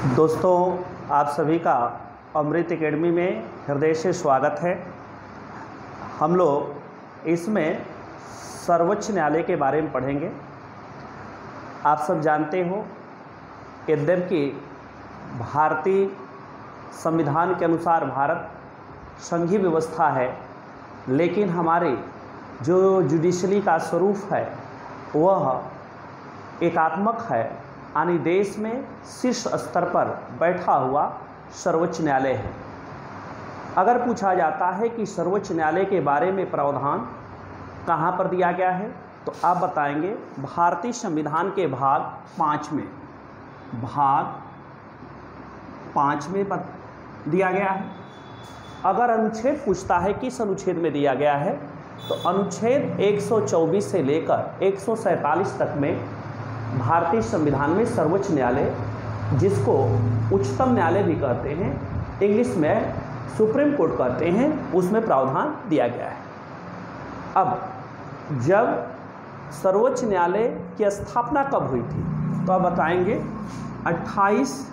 दोस्तों, आप सभी का अमृत एकेडमी में हृदय से स्वागत है। हम लोग इसमें सर्वोच्च न्यायालय के बारे में पढ़ेंगे। आप सब जानते हो, यद्यपि भारतीय संविधान के अनुसार भारत संघीय व्यवस्था है, लेकिन हमारे जो जुडिशरी का स्वरूप है वह एकात्मक है, यानी देश में शीर्ष स्तर पर बैठा हुआ सर्वोच्च न्यायालय है। अगर पूछा जाता है कि सर्वोच्च न्यायालय के बारे में प्रावधान कहाँ पर दिया गया है, तो आप बताएंगे भारतीय संविधान के भाग 5 में, भाग 5 में दिया गया है। अगर अनुच्छेद पूछता है किस अनुच्छेद में दिया गया है, तो अनुच्छेद 124 से लेकर 147 तक में भारतीय संविधान में सर्वोच्च न्यायालय, जिसको उच्चतम न्यायालय भी कहते हैं, इंग्लिश में सुप्रीम कोर्ट कहते हैं, उसमें प्रावधान दिया गया है। अब जब सर्वोच्च न्यायालय की स्थापना कब हुई थी, तो आप बताएंगे 28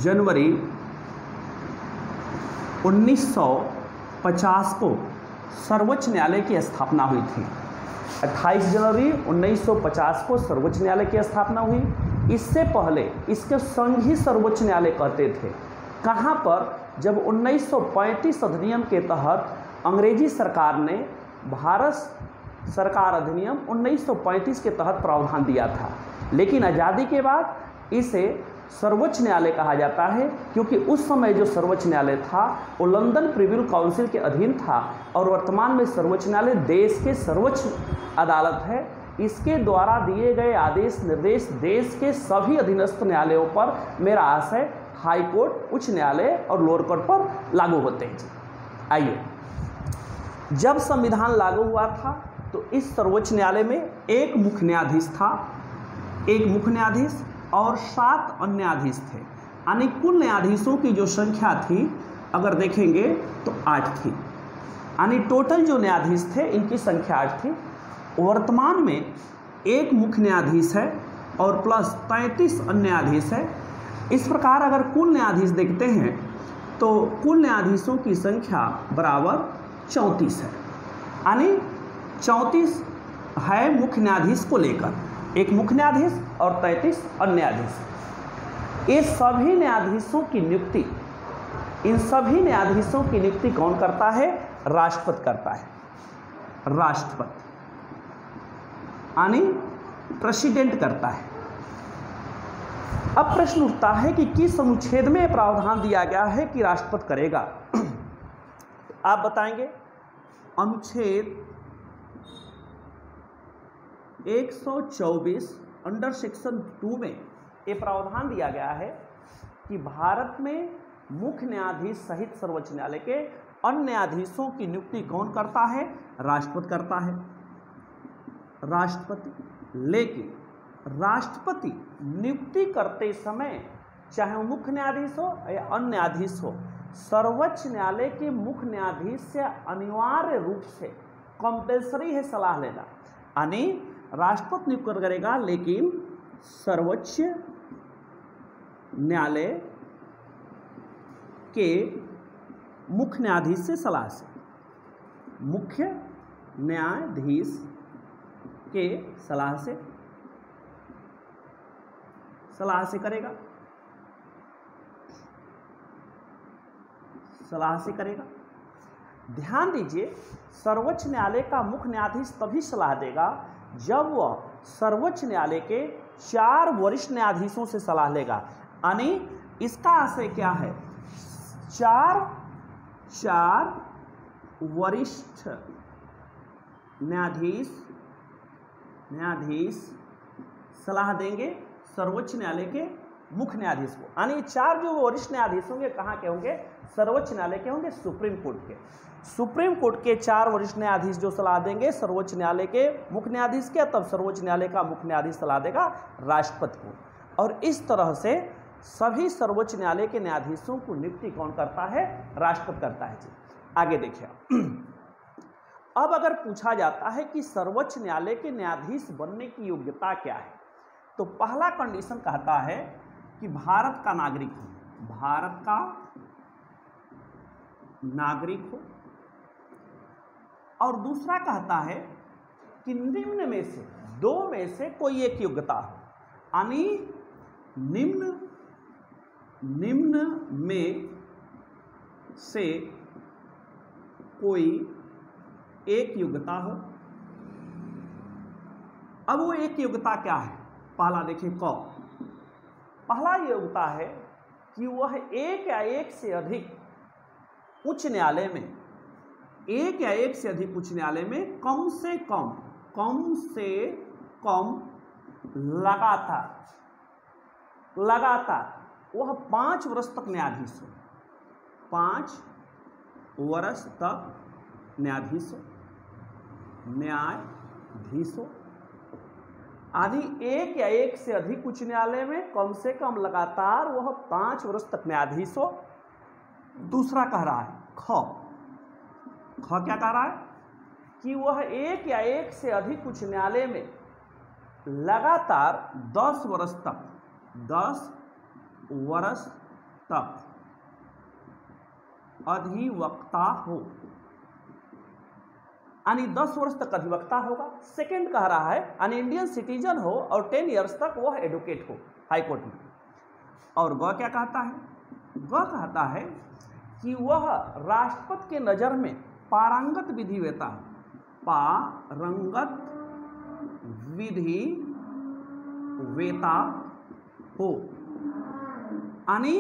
जनवरी 1950 को सर्वोच्च न्यायालय की स्थापना हुई थी। 28 जनवरी 1950 को सर्वोच्च न्यायालय की स्थापना हुई। इससे पहले इसके संघीय सर्वोच्च न्यायालय कहते थे। कहाँ पर? जब 1935 अधिनियम के तहत अंग्रेजी सरकार ने भारत सरकार अधिनियम 1935 के तहत प्रावधान दिया था, लेकिन आज़ादी के बाद इसे सर्वोच्च न्यायालय कहा जाता है, क्योंकि उस समय जो सर्वोच्च न्यायालय था वो लंदन प्रिव्यू काउंसिल के अधीन था, और वर्तमान में सर्वोच्च न्यायालय देश के सर्वोच्च अदालत है। इसके द्वारा दिए गए आदेश निर्देश देश के सभी अधीनस्थ न्यायालयों पर, मेरा आशय हाई कोर्ट, उच्च न्यायालय और लोअर कोर्ट पर लागू होते हैं। आइए, जब संविधान लागू हुआ था तो इस सर्वोच्च न्यायालय में एक मुख्य न्यायाधीश था, एक मुख्य न्यायाधीश और 7 अन्य न्यायाधीश थे। यानी कुल न्यायाधीशों की जो संख्या थी, अगर देखेंगे तो 8 थी। यानी टोटल जो न्यायाधीश थे इनकी संख्या 8 थी। वर्तमान में एक मुख्य न्यायाधीश है और प्लस 33 अन्य न्यायाधीश है। इस प्रकार अगर कुल न्यायाधीश देखते हैं तो कुल न्यायाधीशों की संख्या बराबर 34 है। यानी 34 है मुख्य न्यायाधीश को लेकर, एक मुख्य न्यायाधीश और 33 अन्य न्यायाधीश। ये सभी न्यायाधीशों की नियुक्ति, इन सभी न्यायाधीशों की नियुक्ति कौन करता है? राष्ट्रपति करता है। राष्ट्रपति यानी प्रेसिडेंट करता है। अब प्रश्न उठता है कि किस अनुच्छेद में प्रावधान दिया गया है कि राष्ट्रपति करेगा? आप बताएंगे अनुच्छेद 124 अंडर सेक्शन 2 में ये प्रावधान दिया गया है कि भारत में मुख्य न्यायाधीश सहित सर्वोच्च न्यायालय के अन्य न्यायाधीशों की नियुक्ति कौन करता है? राष्ट्रपति करता है। राष्ट्रपति। लेकिन राष्ट्रपति नियुक्ति करते समय, चाहे वो मुख्य न्यायाधीश हो या अन्य न्यायाधीश हो, सर्वोच्च न्यायालय के मुख्य न्यायाधीश से अनिवार्य रूप से कंपल्सरी है सलाह लेना। यानी राष्ट्रपति नियुक्त करेगा, लेकिन सर्वोच्च न्यायालय के मुख्य न्यायाधीश से सलाह से, मुख्य न्यायाधीश के सलाह से करेगा, सलाह से करेगा। ध्यान दीजिए, सर्वोच्च न्यायालय का मुख्य न्यायाधीश तभी सलाह देगा जब वह सर्वोच्च न्यायालय के 4 वरिष्ठ न्यायाधीशों से सलाह लेगा। यानी इसका आशय क्या है? 4 वरिष्ठ न्यायाधीश सलाह देंगे सर्वोच्च न्यायालय के मुख्य न्यायाधीश को। यानी 4 जो वरिष्ठ न्यायाधीश होंगे कहाँ के होंगे? सर्वोच्च न्यायालय के होंगे, सुप्रीम कोर्ट के। सुप्रीम कोर्ट के 4 वरिष्ठ न्यायाधीश जो सलाह देंगे सर्वोच्च न्यायालय के मुख्य न्यायाधीश के, तब सर्वोच्च न्यायालय का मुख्य न्यायाधीश सलाह देगा राष्ट्रपति को। और इस तरह से सभी सर्वोच्च न्यायालय के न्यायाधीशों को नियुक्ति कौन करता है? राष्ट्रपति करता है। जी आगे देखिए। अब अगर पूछा जाता है कि सर्वोच्च न्यायालय के न्यायाधीश बनने की योग्यता क्या है, तो पहला कंडीशन कहता है कि भारत का नागरिक हो, भारत का नागरिक हो। और दूसरा कहता है कि निम्न में से, दो में से कोई एक योग्यता हो, यानी निम्न में से कोई एक योग्यता हो। अब वो एक योग्यता क्या है? पहला देखिए क, पहला योग्यता है कि वह एक या एक से अधिक उच्च न्यायालय में, एक या एक से अधिक उच्च न्यायालय में कम से कम लगातार वह 5 वर्ष तक न्यायाधीश हो, 5 वर्ष तक न्यायाधीश हो। आदि एक या एक से अधिक उच्च न्यायालय में कम से कम लगातार वह 5 वर्ष तक न्यायाधीश हो। दूसरा कह रहा है ख क्या कह रहा है कि वह एक या एक से अधिक उच्च न्यायालय में लगातार 10 वर्ष तक अधिवक्ता हो, यानी 10 वर्ष तक अधिवक्ता होगा। सेकंड कह रहा है यानी इंडियन सिटीजन हो और 10 इयर्स तक वह एडवोकेट हो हाई कोर्ट में। और ग क्या कहता है? ग कहता है कि वह राष्ट्रपति के नज़र में पारंगत विधि वेता हो, यानी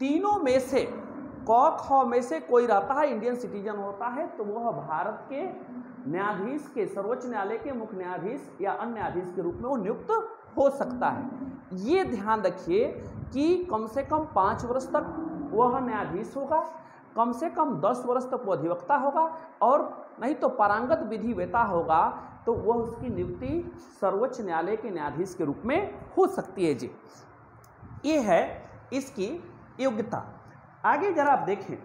तीनों में से क ख में से कोई रहता है, इंडियन सिटीजन होता है, तो वह भारत के न्यायाधीश के, सर्वोच्च न्यायालय के मुख्य न्यायाधीश या अन्य न्यायाधीश के रूप में वो नियुक्त हो सकता है। ये ध्यान रखिए कि कम से कम 5 वर्ष तक वह न्यायाधीश होगा, कम से कम 10 वर्ष तक वो अधिवक्ता होगा, और नहीं तो पारंगत विधि वेता होगा, तो वह उसकी नियुक्ति सर्वोच्च न्यायालय के न्यायाधीश के रूप में हो सकती है जी। ये है इसकी योग्यता। आगे जरा आप देखें,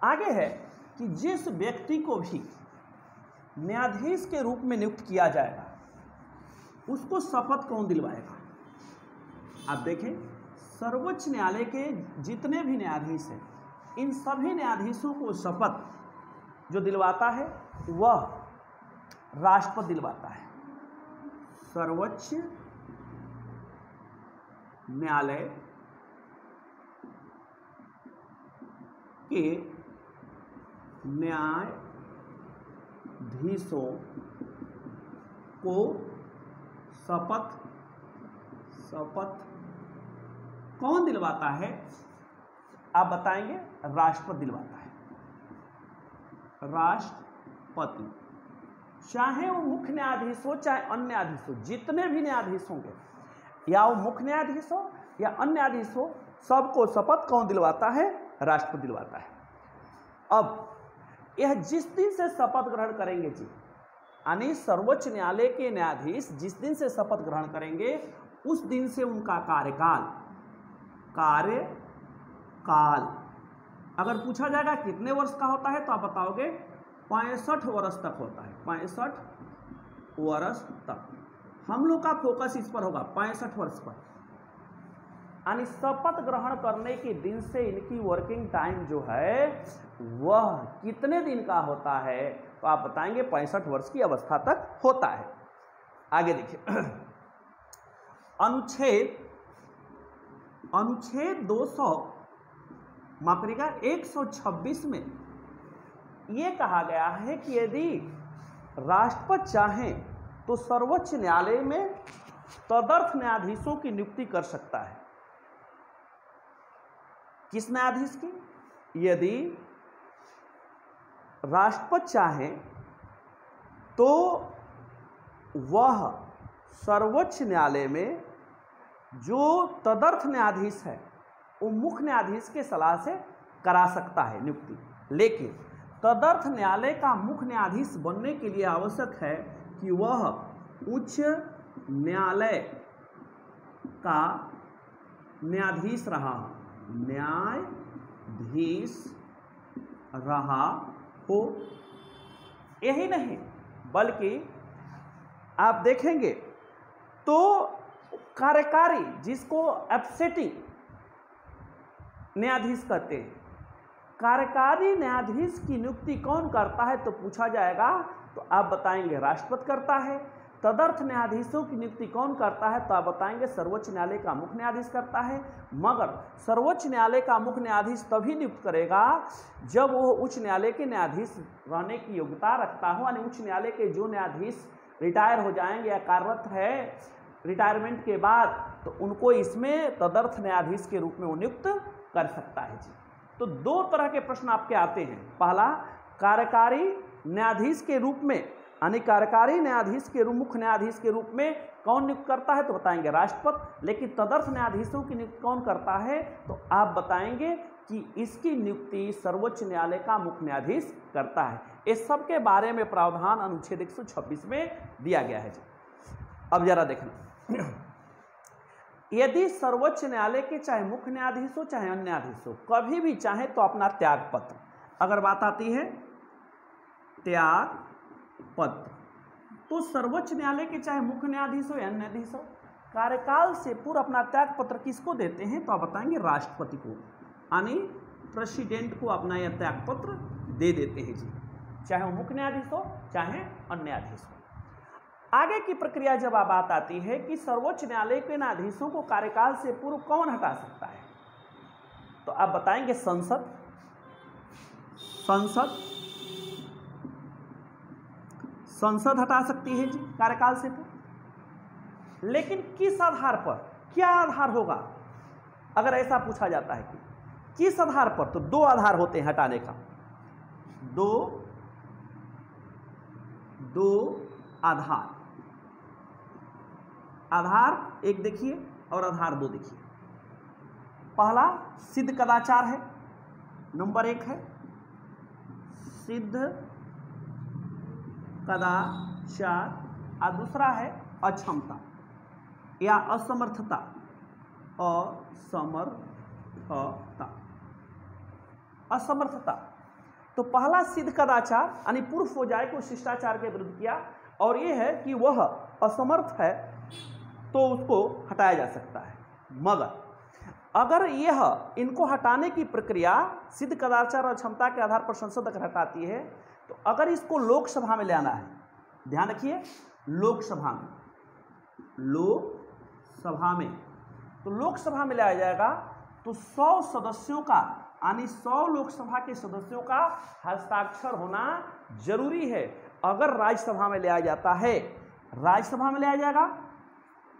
आगे है कि जिस व्यक्ति को भी न्यायाधीश के रूप में नियुक्त किया जाएगा उसको शपथ कौन दिलवाएगा? आप देखें, सर्वोच्च न्यायालय के जितने भी न्यायाधीश हैं, इन सभी न्यायाधीशों को शपथ जो दिलवाता है वह राष्ट्रपति दिलवाता है। सर्वोच्च न्यायालय के न्यायाधीशों को शपथ कौन दिलवाता है? आप बताएंगे, राष्ट्रपति दिलवाता है। राष्ट्रपति, चाहे वो मुख्य न्यायाधीश हो चाहे अन्य न्यायाधीश हो, जितने भी न्यायाधीश होंगे, या वो मुख्य न्यायाधीश हो या अन्य न्यायाधीश हो, सबको शपथ कौन दिलवाता है? राष्ट्रपति दिलवाता है। अब यह जिस दिन से शपथ ग्रहण करेंगे जी, यानी सर्वोच्च न्यायालय के न्यायाधीश जिस दिन से शपथ ग्रहण करेंगे उस दिन से उनका कार्यकाल अगर पूछा जाएगा कितने वर्ष का होता है तो आप बताओगे 65 वर्ष तक होता है। 65 वर्ष तक हम लोग का फोकस इस पर होगा, 65 वर्ष पर। यानी शपथ ग्रहण करने के दिन से इनकी वर्किंग टाइम जो है वह कितने दिन का होता है, तो आप बताएंगे 65 वर्ष की अवस्था तक होता है। आगे देखिए, अनुच्छेद 126 में यह कहा गया है कि यदि राष्ट्रपति चाहें तो सर्वोच्च न्यायालय में तदर्थ न्यायाधीशों की नियुक्ति कर सकता है। किस न्यायाधीश की? यदि राष्ट्रपति चाहें तो वह सर्वोच्च न्यायालय में जो तदर्थ न्यायाधीश है वो मुख्य न्यायाधीश के सलाह से करा सकता है नियुक्ति। लेकिन तदर्थ न्यायालय का मुख्य न्यायाधीश बनने के लिए आवश्यक है कि वह उच्च न्यायालय का न्यायाधीश रहा हो। यही नहीं बल्कि आप देखेंगे तो कार्यकारी जिसको एब्सेटिंग न्यायाधीश कहते हैं, कार्यकारी न्यायाधीश की नियुक्ति कौन करता है तो पूछा जाएगा तो आप बताएंगे राष्ट्रपति करता है। तदर्थ न्यायाधीशों की नियुक्ति कौन करता है तो आप बताएंगे सर्वोच्च न्यायालय का मुख्य न्यायाधीश करता है। मगर सर्वोच्च न्यायालय का मुख्य न्यायाधीश तभी नियुक्त करेगा जब वो उच्च न्यायालय के न्यायाधीश रहने की योग्यता रखता हो, यानी उच्च न्यायालय के जो न्यायाधीश रिटायर हो जाएंगे या कार्यरत है रिटायरमेंट के बाद, तो उनको इसमें तदर्थ न्यायाधीश के रूप में वो नियुक्त कर सकता है जी। तो दो तरह के प्रश्न आपके आते हैं। पहला, कार्यकारी न्यायाधीश के रूप में, यानी कार्यकारी न्यायाधीश के रूप, मुख्य न्यायाधीश के रूप में कौन नियुक्त करता है तो बताएंगे राष्ट्रपति। लेकिन तदर्थ न्यायाधीशों की नियुक्ति कौन करता है तो आप बताएंगे कि इसकी नियुक्ति सर्वोच्च न्यायालय का मुख्य न्यायाधीश करता है। इस सब के बारे में प्रावधान अनुच्छेद 126 में दिया गया है जी। अब जरा देखना, यदि सर्वोच्च न्यायालय के चाहे मुख्य न्यायाधीश हो चाहे अन्य न्यायाधीश हो, कभी भी चाहे तो अपना त्याग पत्र, अगर बात आती है त्याग पत्र, तो सर्वोच्च न्यायालय के चाहे मुख्य न्यायाधीश हो या अन्य न्यायाधीश हो, कार्यकाल से पूर्व अपना त्याग पत्र किसको देते हैं तो आप बताएंगे राष्ट्रपति को, यानी प्रेसिडेंट को अपना यह त्याग पत्र दे देते हैं जी, चाहे वो मुख्य न्यायाधीश हो चाहे अन्य न्यायाधीश हो। आगे की प्रक्रिया जब बात आती है कि सर्वोच्च न्यायालय के न्यायाधीशों को कार्यकाल से पूर्व कौन हटा सकता है तो आप बताएंगे संसद। संसद हटा सकती है जी कार्यकाल से पूर्व। लेकिन किस आधार पर, क्या आधार होगा अगर ऐसा पूछा जाता है कि किस आधार पर, तो दो आधार होते हैं हटाने का, दो आधार एक देखिए और आधार दो देखिए। पहला सिद्ध कदाचार है, नंबर 1 है सिद्ध कदाचार, और दूसरा है अक्षमता या असमर्थता। असमर्थता तो पहला सिद्ध कदाचार यानी पूर्व फौजाई को शिष्टाचार के विरुद्ध किया, और यह है कि वह असमर्थ है तो उसको हटाया जा सकता है। मगर अगर यह इनको हटाने की प्रक्रिया सिद्ध कदाचार और क्षमता के आधार पर संसद अगर हटाती है, तो अगर इसको लोकसभा में ले आना है, ध्यान रखिए लोकसभा में तो लोकसभा में लाया जाएगा तो 100 सदस्यों का, यानी 100 लोकसभा के सदस्यों का हस्ताक्षर होना जरूरी है। अगर राज्यसभा में लाया जाता है, राज्यसभा में लाया जाएगा,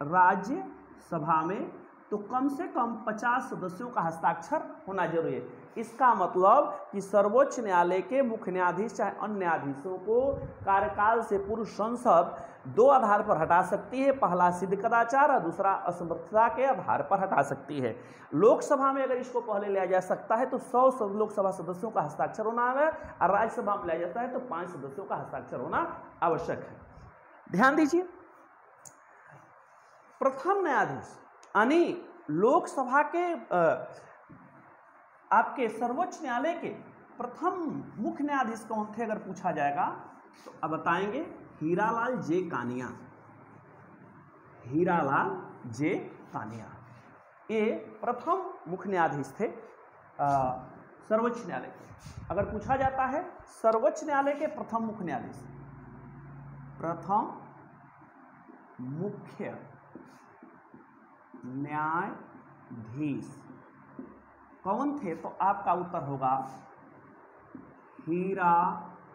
राज्यसभा में तो कम से कम 50 सदस्यों का हस्ताक्षर होना जरूरी है। इसका मतलब कि सर्वोच्च न्यायालय के मुख्य न्यायाधीश चाहे अन्य न्यायाधीशों को कार्यकाल से पूर्व संसद दो आधार पर हटा सकती है। पहला सिद्ध कदाचार और दूसरा असमर्थता के आधार पर हटा सकती है। लोकसभा में अगर इसको पहले लिया जा सकता है तो 100 लोकसभा सदस्यों का हस्ताक्षर होना है, और राज्यसभा में लिया जाता है तो 5 सदस्यों का हस्ताक्षर होना आवश्यक है। ध्यान दीजिए, प्रथम न्यायाधीश यानी लोकसभा के आपके सर्वोच्च न्यायालय के प्रथम मुख्य न्यायाधीश कौन थे अगर पूछा जाएगा तो अब बताएंगे हीरालाल जे कानिया। ये प्रथम मुख्य न्यायाधीश थे सर्वोच्च न्यायालय के। अगर पूछा जाता है सर्वोच्च न्यायालय के प्रथम मुख्य न्यायाधीश, प्रथम मुख्य न्यायाधीश कौन थे तो आपका उत्तर होगा हीरालाल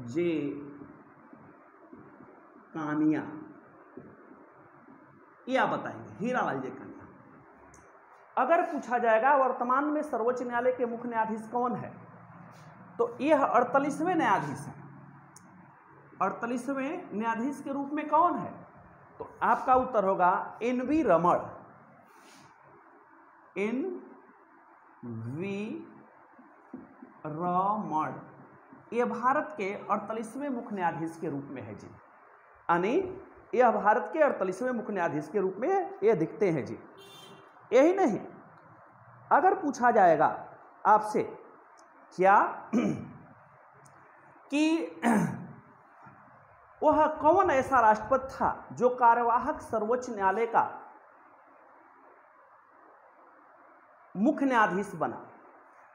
जे कानिया। ये आप बताएंगे हीरालाल जे कानिया। अगर पूछा जाएगा वर्तमान में सर्वोच्च न्यायालय के मुख्य न्यायाधीश कौन है तो यह 48वें न्यायाधीश है। 48वें न्यायाधीश के रूप में कौन है तो आपका उत्तर होगा एन.वी. रमण। यह भारत के 48वें मुख्य न्यायाधीश के रूप में है जी, यानी यह भारत के 48वें मुख्य न्यायाधीश के रूप में यह दिखते हैं जी। यही नहीं, अगर पूछा जाएगा आपसे क्या कि वह कौन ऐसा राष्ट्रपति था जो कार्यवाहक सर्वोच्च न्यायालय का मुख्य न्यायाधीश बना?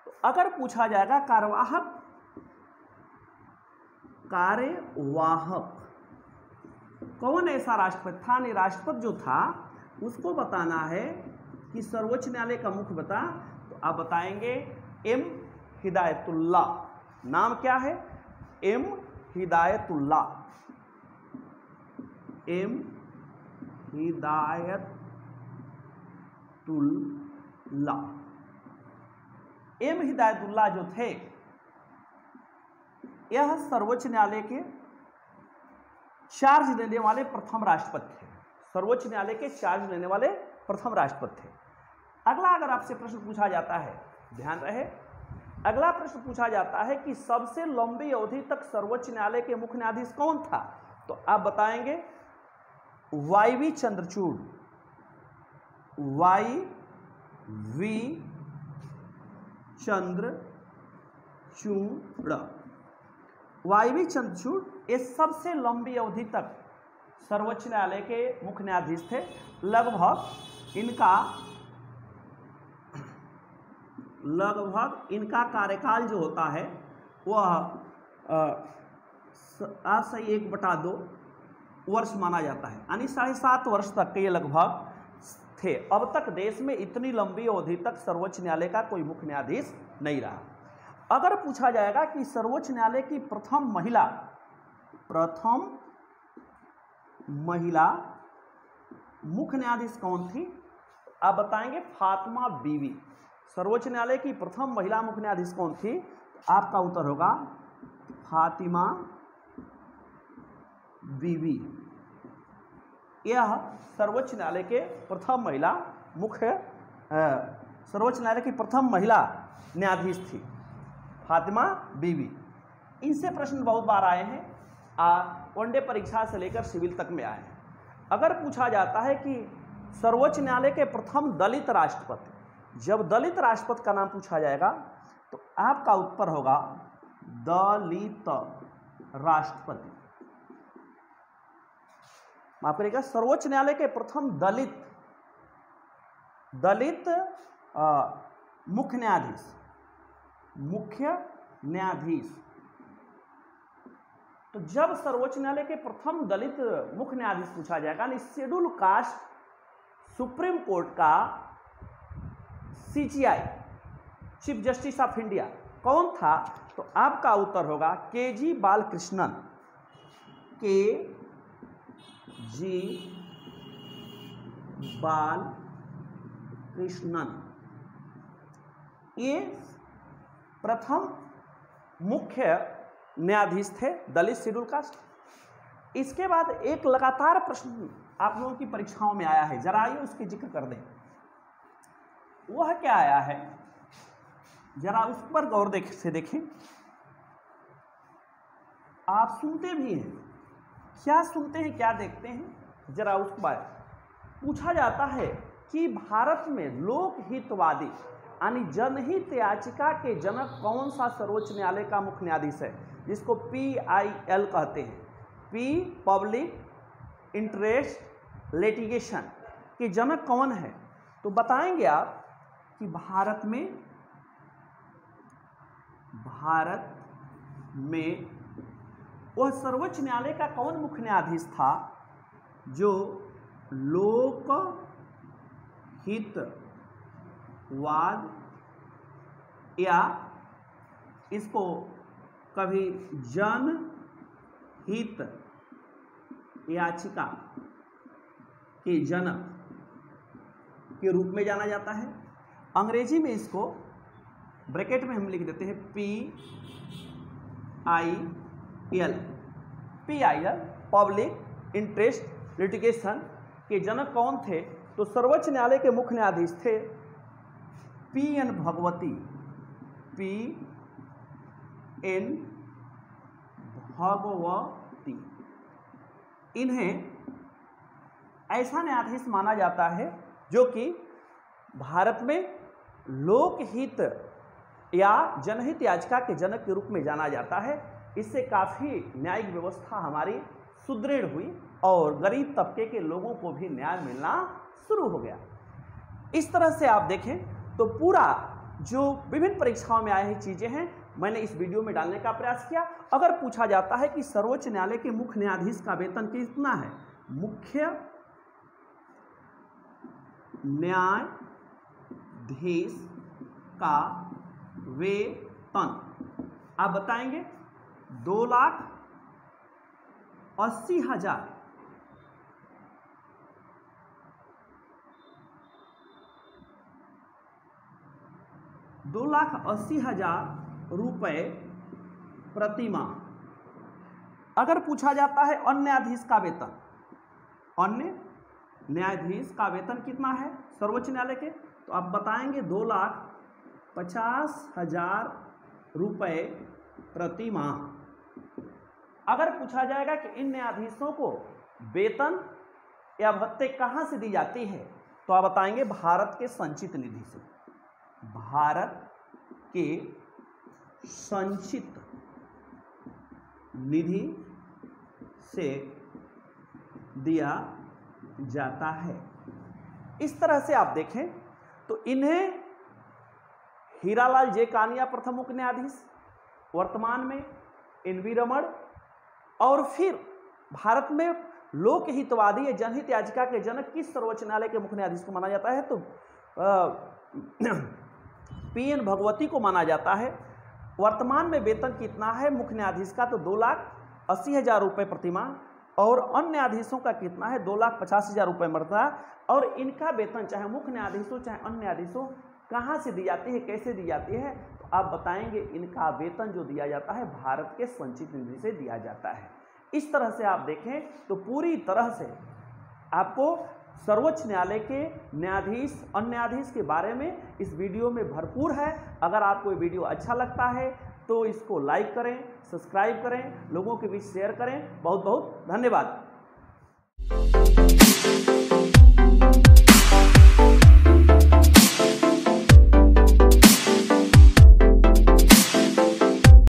तो अगर पूछा जाएगा कार्यवाहक कौन ऐसा राष्ट्रपति था, यानी राष्ट्रपति जो था उसको बताना है कि सर्वोच्च न्यायालय का मुख्य बता, तो आप बताएंगे एम हिदायतुल्ला। नाम क्या है? M Hidayatullah. M Hidayatullah. M Hidayatullah जो थे यह सर्वोच्च न्यायालय के चार्ज लेने वाले प्रथम राष्ट्रपति थे। सर्वोच्च न्यायालय के चार्ज लेने वाले प्रथम राष्ट्रपति थे। अगला अगर आपसे प्रश्न पूछा जाता है, ध्यान रहे, अगला प्रश्न पूछा जाता है कि सबसे लंबी अवधि तक सर्वोच्च न्यायालय के मुख्य न्यायाधीश कौन था? तो आप बताएंगे वाई.वी. चंद्रचूड़। वाई.वी. चंद्रचूड़। वाई.वी. चंद्रचूड़ ये सबसे लंबी अवधि तक सर्वोच्च न्यायालय के मुख्य न्यायाधीश थे। लगभग इनका कार्यकाल जो होता है वह 1/2 वर्ष माना जाता है, यानी 7.5 वर्ष तक के ये लगभग थे। अब तक देश में इतनी लंबी अवधि तक सर्वोच्च न्यायालय का कोई मुख्य न्यायाधीश नहीं रहा। अगर पूछा जाएगा कि सर्वोच्च न्यायालय की प्रथम महिला मुख्य न्यायाधीश कौन थी? आप बताएंगे फातिमा बीवी। सर्वोच्च न्यायालय की प्रथम महिला मुख्य न्यायाधीश कौन थी? आपका उत्तर होगा फातिमा बीवी। यह सर्वोच्च न्यायालय के प्रथम महिला सर्वोच्च न्यायालय की प्रथम महिला न्यायाधीश थी, फातिमा बीवी। इनसे प्रश्न बहुत बार आए हैं, वनडे परीक्षा से लेकर सिविल तक में आए हैं। अगर पूछा जाता है कि सर्वोच्च न्यायालय के प्रथम दलित राष्ट्रपति, जब दलित राष्ट्रपति का नाम पूछा जाएगा तो आपका उत्तर होगा दलित राष्ट्रपति। माफ करिएगा, सर्वोच्च न्यायालय के प्रथम दलित मुख्य न्यायाधीश। तो जब सर्वोच्च न्यायालय के प्रथम दलित मुख्य न्यायाधीश पूछा जाएगा, यानी शेड्यूल कास्ट सुप्रीम कोर्ट का CJI, chief justice of India, कौन था? तो आपका उत्तर होगा KG बालकृष्णन। KG बालकृष्णन ये प्रथम मुख्य न्यायाधीश थे दलित शेड्यूल कास्ट। इसके बाद एक लगातार प्रश्न आप लोगों की परीक्षाओं में आया है, जरा आइए उसकी जिक्र कर दें। वह क्या आया है, जरा उस पर गौर से देखें। आप सुनते भी हैं, क्या सुनते हैं क्या देखते हैं, जरा उस पर पूछा जाता है कि भारत में लोकहितवादी यानी जनहित याचिका के जनक कौन सा सर्वोच्च न्यायालय का मुख्य न्यायाधीश है, जिसको PIL कहते हैं, P पब्लिक इंटरेस्ट लिटिगेशन के जनक कौन है? तो बताएंगे आप कि भारत में वह सर्वोच्च न्यायालय का कौन मुख्य न्यायाधीश था जो लोकहितवाद या इसको कभी जनहित याचिका के जनक के रूप में जाना जाता है। अंग्रेजी में इसको ब्रैकेट में हम लिख देते हैं PIL पब्लिक इंटरेस्ट लिटिगेशन के जनक कौन थे? तो सर्वोच्च न्यायालय के मुख्य न्यायाधीश थे PN भगवती। इन्हें ऐसा न्यायाधीश माना जाता है जो कि भारत में लोकहित या जनहित याचिका के जनक के रूप में जाना जाता है। इससे काफ़ी न्यायिक व्यवस्था हमारी सुदृढ़ हुई और गरीब तबके के लोगों को भी न्याय मिलना शुरू हो गया। इस तरह से आप देखें तो पूरा जो विभिन्न परीक्षाओं में आए हुई चीज़ें हैं मैंने इस वीडियो में डालने का प्रयास किया। अगर पूछा जाता है कि सर्वोच्च न्यायालय के मुख्य न्यायाधीश का वेतन कितना है, मुख्य न्यायाधीश का वेतन आप बताएंगे 2,80,000। 2,80,000 रुपये प्रति माह। अगर पूछा जाता है अन्य न्यायाधीश का वेतन, अन्य न्यायाधीश का वेतन कितना है सर्वोच्च न्यायालय के, तो आप बताएंगे 2,50,000 रुपये प्रति माह। अगर पूछा जाएगा कि इन न्यायाधीशों को वेतन या भत्ते कहाँ से दी जाती है, तो आप बताएंगे भारत के संचित निधि से, भारत के संचित निधि से दिया जाता है। इस तरह से आप देखें तो इन्हें हीरालाल जे कानिया प्रथम मुख्य न्यायाधीश, वर्तमान में एन.वी. रमण, और फिर भारत में लोकहितवादी या जनहित याचिका के जनक किस सर्वोच्च न्यायालय के मुख्य न्यायाधीश को माना जाता है, तो पी.एन. भगवती को माना जाता है। वर्तमान में वेतन कितना है मुख्य न्यायाधीश का, तो 2,80,000 रुपये प्रति माह, और अन्य न्यायाधीशों का कितना है 2,50,000 रुपये मरता है। और इनका वेतन चाहे मुख्य न्यायाधीशों चाहे अन्य न्यायाधीशों कहाँ से दी जाती है, कैसे दी जाती है, तो आप बताएंगे इनका वेतन जो दिया जाता है भारत के संचित निधि से दिया जाता है। इस तरह से आप देखें तो पूरी तरह से आपको सर्वोच्च न्यायालय के न्यायाधीश अन्य न्यायाधीश के बारे में इस वीडियो में भरपूर है। अगर आपको ये वीडियो अच्छा लगता है तो इसको लाइक करें, सब्सक्राइब करें, लोगों के बीच शेयर करें। बहुत बहुत धन्यवाद।